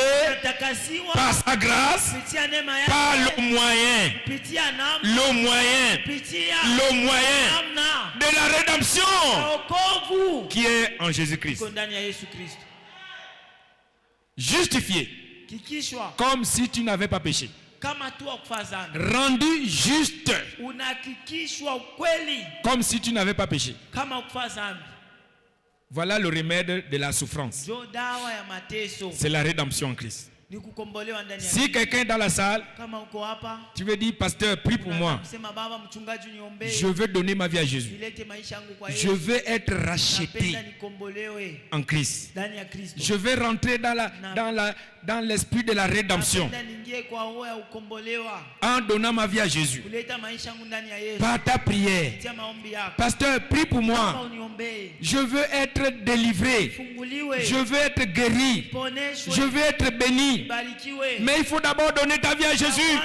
par sa grâce, par le moyen de la rédemption qui est en Jésus-Christ. Justifié comme si tu n'avais pas péché. Rendu juste comme si tu n'avais pas péché. Voilà le remède de la souffrance. C'est la rédemption en Christ. Si quelqu'un est dans la salle, tu veux dire, pasteur, prie pour moi. Je veux donner ma vie à Jésus. Je veux être racheté en Christ. Je veux rentrer dans l'esprit de la rédemption en donnant ma vie à Jésus. Par ta prière, pasteur, prie pour moi. Je veux être délivré. Je veux être guéri. Je veux être béni. Mais il faut d'abord donner ta vie à Jésus.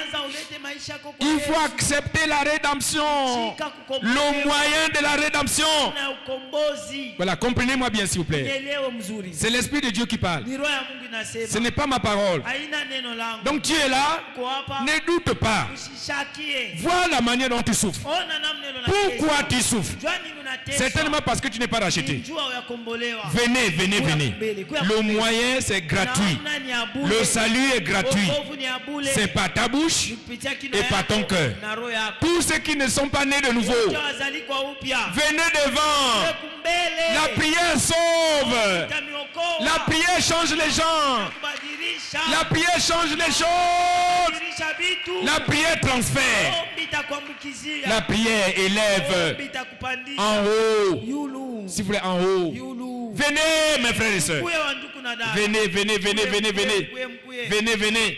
Il faut accepter la rédemption, le moyen de la rédemption. Voilà, comprenez-moi bien s'il vous plaît. C'est l'Esprit de Dieu qui parle. Ce n'est pas ma parole. Donc tu es là, ne doute pas. Vois la manière dont tu souffres. Pourquoi tu souffres? Certainement parce que tu n'es pas racheté. Venez. Le moyen c'est gratuit. Le salut est gratuit. C'est par ta bouche et par ton cœur. Tous ceux qui ne sont pas nés de nouveau, venez devant. La prière sauve. La prière change les gens. La prière change les choses. La prière transfère. La prière élève en haut. S'il vous plaît, en haut. Venez, mes frères et sœurs. Venez.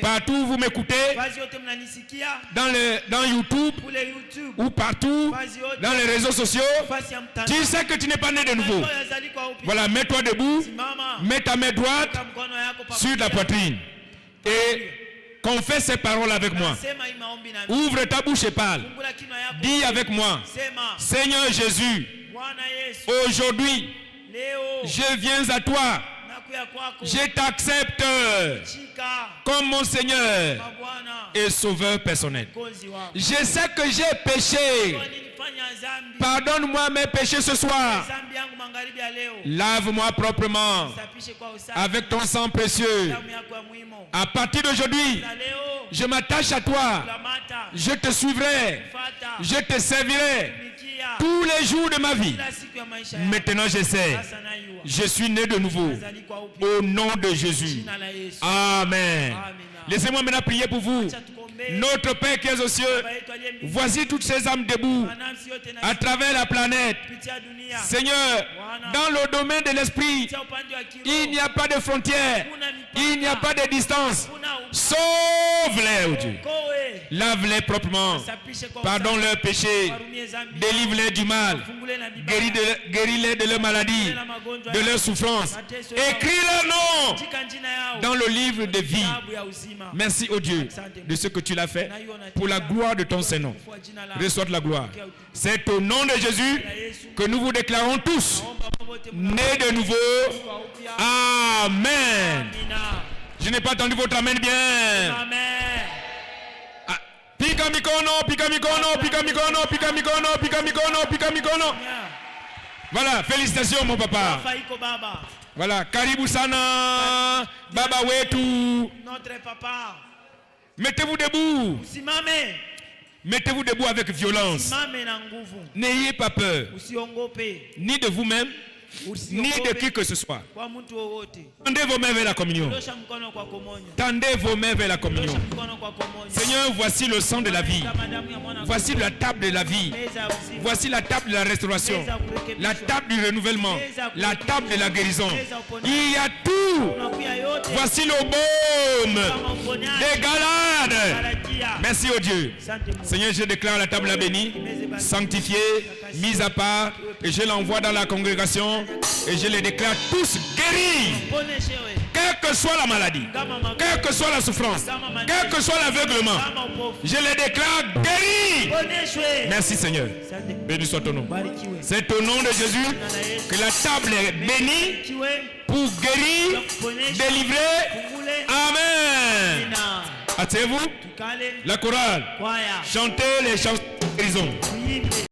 Partout où vous m'écoutez, dans YouTube ou partout, dans les réseaux sociaux, tu sais que tu n'es pas né de nouveau. Voilà, mets-toi debout, mets ta main droite sur ta poitrine et confesse ces paroles avec moi. Ouvre ta bouche et parle. Dis avec moi, Seigneur Jésus, aujourd'hui, je viens à toi. Je t'accepte comme mon Seigneur et Sauveur personnel. Je sais que j'ai péché. Pardonne-moi mes péchés ce soir. Lave-moi proprement avec ton sang précieux. À partir d'aujourd'hui, je m'attache à toi. Je te suivrai. Je te servirai tous les jours de ma vie. Maintenant je sais. Je suis né de nouveau. Au nom de Jésus. Amen. Laissez-moi maintenant prier pour vous. Notre Père qui est aux cieux, voici toutes ces âmes debout à travers la planète. Seigneur, dans le domaine de l'esprit, il n'y a pas de frontières, il n'y a pas de distance. Sauve-les, oh Dieu. Lave-les proprement. Pardonne leurs péchés. Délivre-les du mal. Guéris-les de leur maladie, de leur souffrance. Écris leur nom dans le livre de vie. Merci, oh Dieu, de ce que tu l'as fait pour la gloire de ton Saint-Nom. Reçois la gloire. C'est au nom de Jésus que nous vous déclarons tous nés de nouveau. Amen. Je n'ai pas entendu votre amen bien. Amen. Pika mikono. Voilà, félicitations mon papa. Voilà, karibu sana baba wetu. Notre papa. Mettez-vous debout. Mettez-vous debout avec violence. N'ayez pas peur. Ni de vous-même, ni de qui que ce soit. Tendez vos mains vers la communion. Tendez vos mains vers la communion. Seigneur, voici le sang de la vie. Voici la table de la vie. Voici la table de la restauration. La table du renouvellement. La table de la guérison. Il y a tout. Voici le baume des Galades. Merci au Dieu. Seigneur, je déclare la table bénie, sanctifiée, mise à part, et je l'envoie dans la congrégation, et je les déclare tous guéris. Quelle que soit la maladie, quelle que soit la souffrance, quel que soit l'aveuglement, je les déclare guéris. Merci Seigneur. Béni soit ton nom. C'est au nom de Jésus que la table est bénie pour guérir, délivrer. Amen. Asseyez-vous. La chorale. Chantez les chansons de guérison.